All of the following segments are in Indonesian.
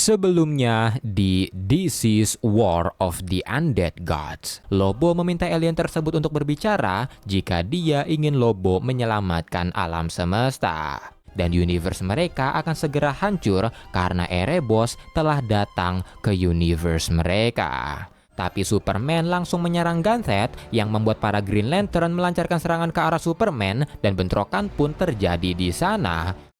Sebelumnya di DC's War of the Undead Gods, Lobo meminta alien tersebut untuk berbicara jika dia ingin Lobo menyelamatkan alam semesta. Dan universe mereka akan segera hancur karena Erebos telah datang ke universe mereka. Tapi Superman langsung menyerang Ganthet yang membuat para Green Lantern melancarkan serangan ke arah Superman dan bentrokan pun terjadi di sana.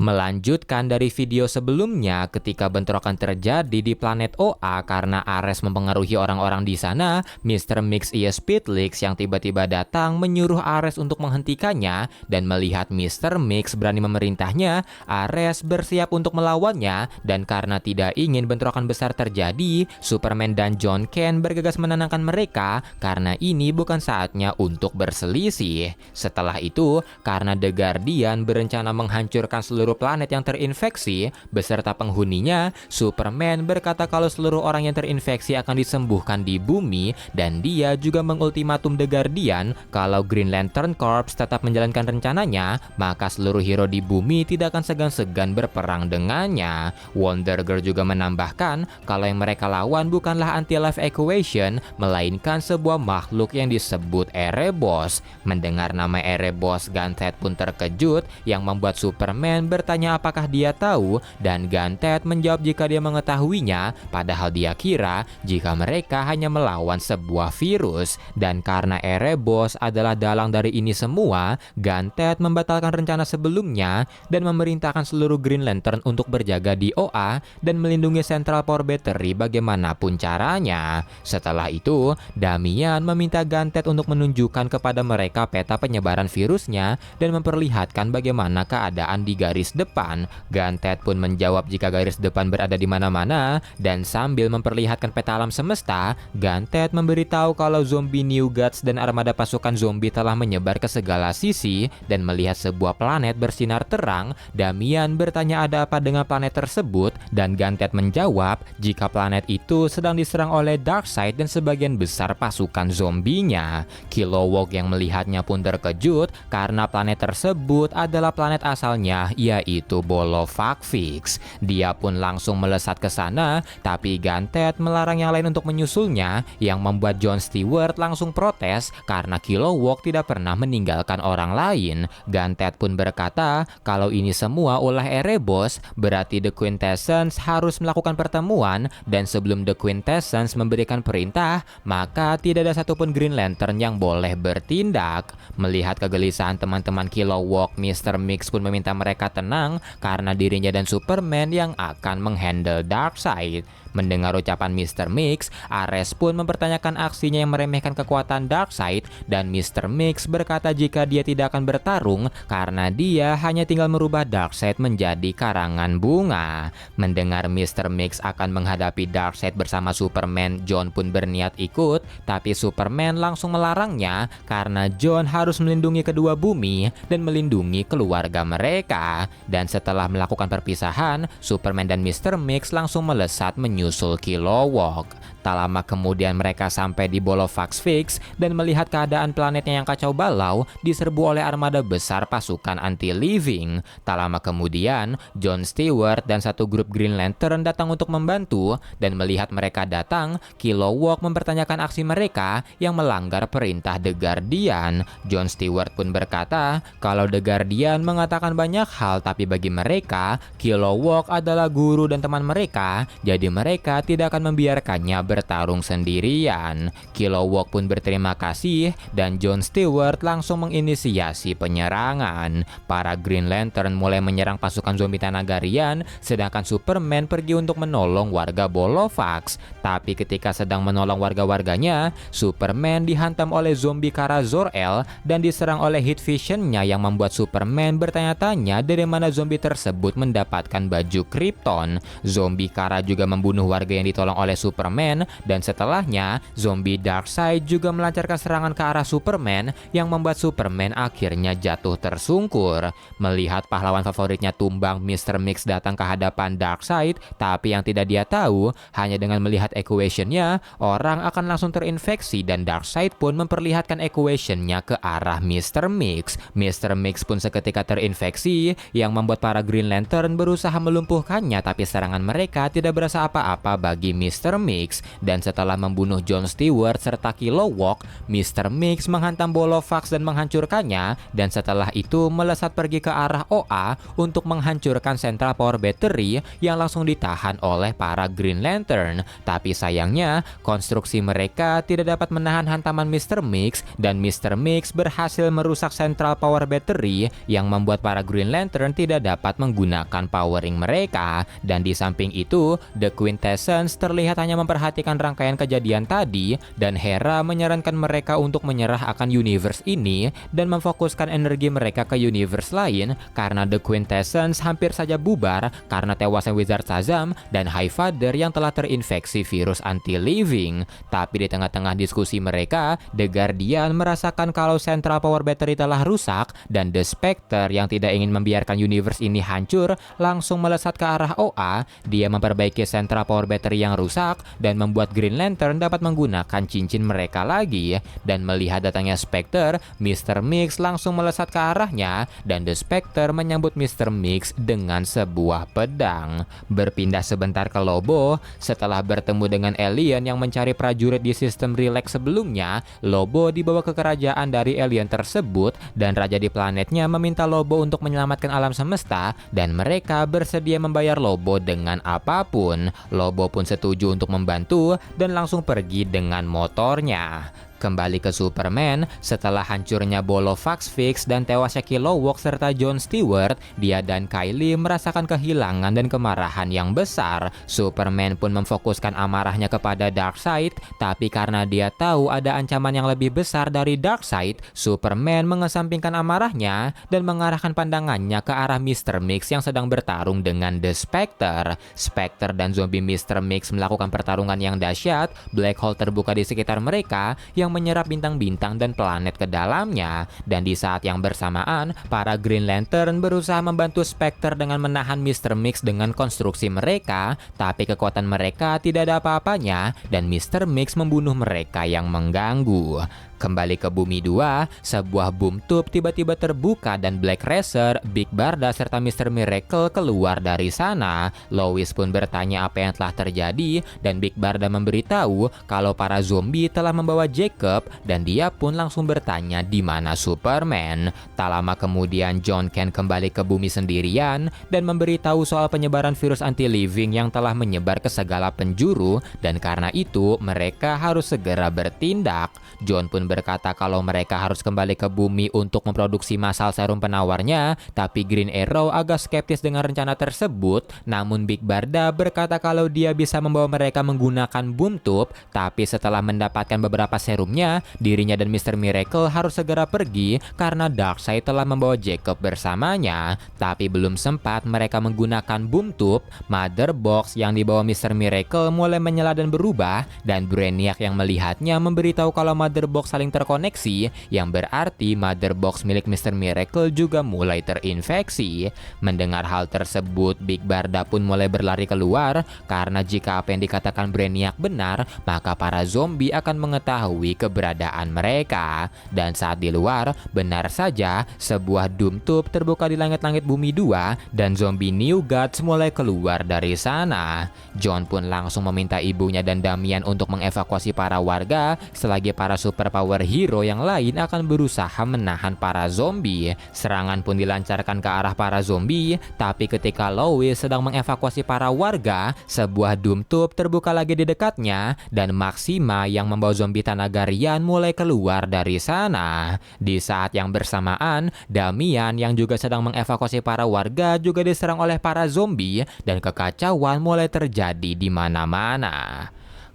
Melanjutkan dari video sebelumnya, ketika bentrokan terjadi di planet OA karena Ares mempengaruhi orang-orang di sana, Mr. Mix Speedlix yang tiba-tiba datang menyuruh Ares untuk menghentikannya, dan melihat Mr. Mix berani memerintahnya, Ares bersiap untuk melawannya, dan karena tidak ingin bentrokan besar terjadi, Superman dan John Kent bergegas menenangkan mereka karena ini bukan saatnya untuk berselisih. Setelah itu, karena The Guardian berencana menghancurkan seluruh planet yang terinfeksi beserta penghuninya, Superman berkata kalau seluruh orang yang terinfeksi akan disembuhkan di bumi, dan dia juga mengultimatum The Guardian kalau Green Lantern Corps tetap menjalankan rencananya, maka seluruh hero di bumi tidak akan segan-segan berperang dengannya. Wonder Girl juga menambahkan kalau yang mereka lawan bukanlah anti-life equation, melainkan sebuah makhluk yang disebut Erebos. Mendengar nama Erebos, Ganthet pun terkejut yang membuat Superman bertanya apakah dia tahu, dan Ganthet menjawab jika dia mengetahuinya, padahal dia kira jika mereka hanya melawan sebuah virus. Dan karena Erebos adalah dalang dari ini semua, Ganthet membatalkan rencana sebelumnya dan memerintahkan seluruh Green Lantern untuk berjaga di OA dan melindungi Central Power Battery bagaimanapun caranya. Setelah itu, Damian meminta Ganthet untuk menunjukkan kepada mereka peta penyebaran virusnya dan memperlihatkan bagaimana keadaan di garis depan. Ganthet pun menjawab jika garis depan berada di mana-mana, dan sambil memperlihatkan peta alam semesta, Ganthet memberitahu kalau zombie New Gods dan armada pasukan zombie telah menyebar ke segala sisi. Dan melihat sebuah planet bersinar terang, Damian bertanya ada apa dengan planet tersebut, dan Ganthet menjawab jika planet itu sedang diserang oleh Darkseid dan sebagian besar pasukan zombinya. Kilowog yang melihatnya pun terkejut karena planet tersebut adalah planet asalnya, yaitu Bolofakfix. Dia pun langsung melesat ke sana, tapi Ganthet melarang yang lain untuk menyusulnya, yang membuat John Stewart langsung protes karena Kilowog tidak pernah meninggalkan orang lain. Ganthet pun berkata kalau ini semua ulah Erebos, berarti The Quintessence harus melakukan pertemuan, dan sebelum The Quintessence memberikan perintah, maka tidak ada satupun Green Lantern yang boleh bertindak. Melihat kegelisahan teman-teman Kilowog, Mr. Mix pun meminta mereka tenang karena dirinya dan Superman yang akan menghandle Darkseid. Mendengar ucapan Mr. Mix, Ares pun mempertanyakan aksinya yang meremehkan kekuatan Darkseid, dan Mr. Mix berkata jika dia tidak akan bertarung karena dia hanya tinggal merubah Darkseid menjadi karangan bunga. Mendengar Mr. Mix akan menghadapi Darkseid bersama Superman, John pun berniat ikut, tapi Superman langsung melarangnya karena John harus melindungi kedua bumi dan melindungi keluarga mereka. Dan setelah melakukan perpisahan, Superman dan Mr. Mix langsung melesat menyusul Kilowog. Tak lama kemudian mereka sampai di Bolofakfix dan melihat keadaan planetnya yang kacau balau diserbu oleh armada besar pasukan anti-living. Tak lama kemudian, John Stewart dan satu grup Green Lantern datang untuk membantu, dan melihat mereka datang, Kilowog mempertanyakan aksi mereka yang melanggar perintah The Guardian. John Stewart pun berkata kalau The Guardian mengatakan banyak hal, tapi bagi mereka, Kilowog adalah guru dan teman mereka, jadi mereka tidak akan membiarkannya bertarung sendirian. Kilowog pun berterima kasih, dan John Stewart langsung menginisiasi penyerangan. Para Green Lantern mulai menyerang pasukan zombie Thanagarian, sedangkan Superman pergi untuk menolong warga Bolofax. Tapi ketika sedang menolong warga-warganya, Superman dihantam oleh zombie Kara Zor-El dan diserang oleh heat vision-nya yang membuat Superman bertanya-tanya dari mana zombie tersebut mendapatkan baju Krypton. Zombie Kara juga membunuh warga yang ditolong oleh Superman, Superman, dan setelahnya zombie Darkseid juga melancarkan serangan ke arah Superman yang membuat Superman akhirnya jatuh tersungkur. Melihat pahlawan favoritnya tumbang, Mr. Mix datang ke hadapan Darkseid, tapi yang tidak dia tahu, hanya dengan melihat equation-nya, orang akan langsung terinfeksi dan Darkseid pun memperlihatkan equation-nya ke arah Mr. Mix. Mr. Mix pun seketika terinfeksi, yang membuat para Green Lantern berusaha melumpuhkannya, tapi serangan mereka tidak berasa apa-apa bagi Mr. Mix. Dan setelah membunuh John Stewart serta Kilowog, Mr. Mix menghantam Bolovax dan menghancurkannya, dan setelah itu melesat pergi ke arah OA untuk menghancurkan Central Power Battery yang langsung ditahan oleh para Green Lantern. Tapi sayangnya, konstruksi mereka tidak dapat menahan hantaman Mr. Mix, dan Mr. Mix berhasil merusak Central Power Battery yang membuat para Green Lantern tidak dapat menggunakan powering mereka. Dan di samping itu, The Quintessence terlihat hanya memperhatikan rangkaian kejadian tadi, dan Hera menyarankan mereka untuk menyerah akan universe ini dan memfokuskan energi mereka ke universe lain karena The Quintessence hampir saja bubar karena tewasnya Wizard Shazam dan Highfather yang telah terinfeksi virus anti-living. Tapi di tengah-tengah diskusi mereka, The Guardian merasakan kalau Central Power Battery telah rusak, dan The Spectre yang tidak ingin membiarkan universe ini hancur langsung melesat ke arah OA. Dia memperbaiki Central Power Battery yang rusak dan membuat Green Lantern dapat menggunakan cincin mereka lagi. Dan melihat datangnya Spectre, Mr. Mix langsung melesat ke arahnya, dan The Spectre menyambut Mr. Mix dengan sebuah pedang. Berpindah sebentar ke Lobo, setelah bertemu dengan alien yang mencari prajurit di sistem Relax sebelumnya, Lobo dibawa ke kerajaan dari alien tersebut, dan raja di planetnya meminta Lobo untuk menyelamatkan alam semesta, dan mereka bersedia membayar Lobo dengan apapun. Lobo pun setuju untuk membantu dan langsung pergi dengan motornya. Kembali ke Superman, setelah hancurnya Bolovax Fix dan tewasnya Kilowog serta John Stewart, dia dan Kylie merasakan kehilangan dan kemarahan yang besar. Superman pun memfokuskan amarahnya kepada Darkseid, tapi karena dia tahu ada ancaman yang lebih besar dari Darkseid, Superman mengesampingkan amarahnya dan mengarahkan pandangannya ke arah Mr. Mix yang sedang bertarung dengan The Spectre. Spectre dan zombie Mr. Mix melakukan pertarungan yang dahsyat. Black hole terbuka di sekitar mereka yang menyerap bintang-bintang dan planet ke dalamnya. Dan di saat yang bersamaan, para Green Lantern berusaha membantu Spectre dengan menahan Mr. Mix dengan konstruksi mereka, tapi kekuatan mereka tidak ada apa-apanya dan Mr. Mix membunuh mereka yang mengganggu. Kembali ke Bumi 2, sebuah boom tube tiba-tiba terbuka dan Black Racer, Big Barda serta Mr. Miracle keluar dari sana. Lois pun bertanya apa yang telah terjadi dan Big Barda memberitahu kalau para zombie telah membawa Jacob, dan dia pun langsung bertanya di mana Superman. Tak lama kemudian John Kent kembali ke bumi sendirian dan memberitahu soal penyebaran virus anti-living yang telah menyebar ke segala penjuru, dan karena itu mereka harus segera bertindak. John pun berkata kalau mereka harus kembali ke bumi untuk memproduksi massal serum penawarnya, tapi Green Arrow agak skeptis dengan rencana tersebut. Namun Big Barda berkata kalau dia bisa membawa mereka menggunakan boom tube, tapi setelah mendapatkan beberapa serumnya, dirinya dan Mr. Miracle harus segera pergi karena Darkseid telah membawa Jacob bersamanya. Tapi belum sempat mereka menggunakan boom tube, Mother Box yang dibawa Mr. Miracle mulai menyala dan berubah, dan Brainiac yang melihatnya memberitahu kalau Mother Box saling terkoneksi, yang berarti Mother Box milik Mr. Miracle juga mulai terinfeksi. Mendengar hal tersebut, Big Barda pun mulai berlari keluar karena jika apa yang dikatakan Brainiac benar, maka para zombie akan mengetahui keberadaan mereka. Dan saat di luar, benar saja sebuah doom tube terbuka di langit-langit Bumi 2 dan zombie New Gods mulai keluar dari sana. John pun langsung meminta ibunya dan Damian untuk mengevakuasi para warga selagi para superpower hero yang lain akan berusaha menahan para zombie. Serangan pun dilancarkan ke arah para zombie, tapi ketika Lois sedang mengevakuasi para warga, sebuah doom tube terbuka lagi di dekatnya dan Maxima yang membawa zombie Tanagarian mulai keluar dari sana. Di saat yang bersamaan, Damian yang juga sedang mengevakuasi para warga juga diserang oleh para zombie dan kekacauan mulai terjadi di mana-mana.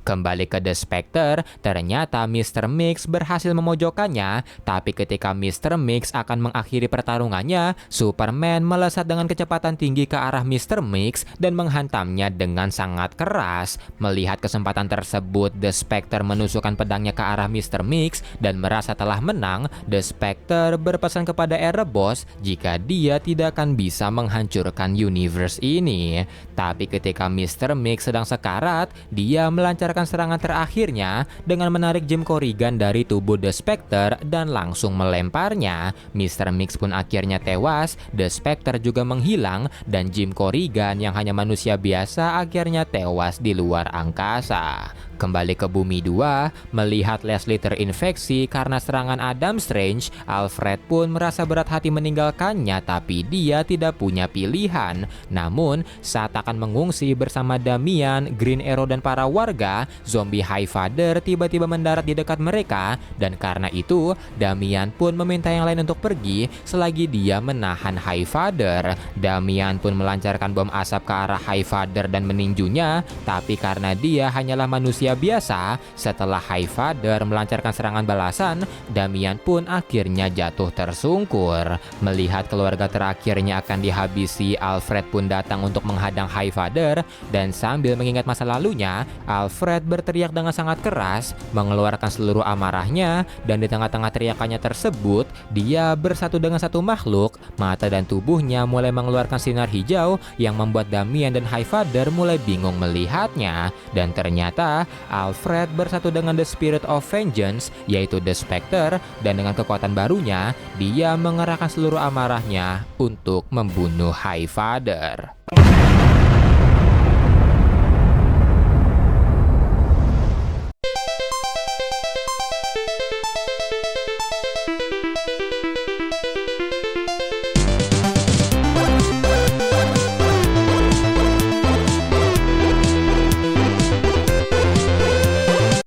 Kembali ke The Spectre, ternyata Mr. Mix berhasil memojokkannya, tapi ketika Mr. Mix akan mengakhiri pertarungannya, Superman melesat dengan kecepatan tinggi ke arah Mr. Mix dan menghantamnya dengan sangat keras. Melihat kesempatan tersebut, The Spectre menusukkan pedangnya ke arah Mr. Mix dan merasa telah menang. The Spectre berpesan kepada Erebos jika dia tidak akan bisa menghancurkan universe ini. Tapi ketika Mr. Mix sedang sekarat, dia melancarkan serangan terakhirnya dengan menarik Jim Corrigan dari tubuh The Spectre dan langsung melemparnya. Mr. Mix pun akhirnya tewas, The Spectre juga menghilang, dan Jim Corrigan yang hanya manusia biasa akhirnya tewas di luar angkasa. Kembali ke Bumi 2, melihat Leslie terinfeksi karena serangan Adam Strange, Alfred pun merasa berat hati meninggalkannya, tapi dia tidak punya pilihan. Namun, saat akan mengungsi bersama Damian, Green Arrow dan para warga, zombie Highfather tiba-tiba mendarat di dekat mereka, dan karena itu, Damian pun meminta yang lain untuk pergi selagi dia menahan Highfather. Damian pun melancarkan bom asap ke arah Highfather dan meninjunya, tapi karena dia hanyalah manusia biasa, setelah Highfather melancarkan serangan balasan, Damian pun akhirnya jatuh tersungkur. Melihat keluarga terakhirnya akan dihabisi, Alfred pun datang untuk menghadang Highfather, dan sambil mengingat masa lalunya, Alfred berteriak dengan sangat keras, mengeluarkan seluruh amarahnya, dan di tengah-tengah teriakannya tersebut, dia bersatu dengan satu makhluk. Mata dan tubuhnya mulai mengeluarkan sinar hijau yang membuat Damian dan Highfather mulai bingung melihatnya, dan ternyata Alfred bersatu dengan The Spirit of Vengeance, yaitu The Spectre, dan dengan kekuatan barunya, dia mengerahkan seluruh amarahnya untuk membunuh Highfather.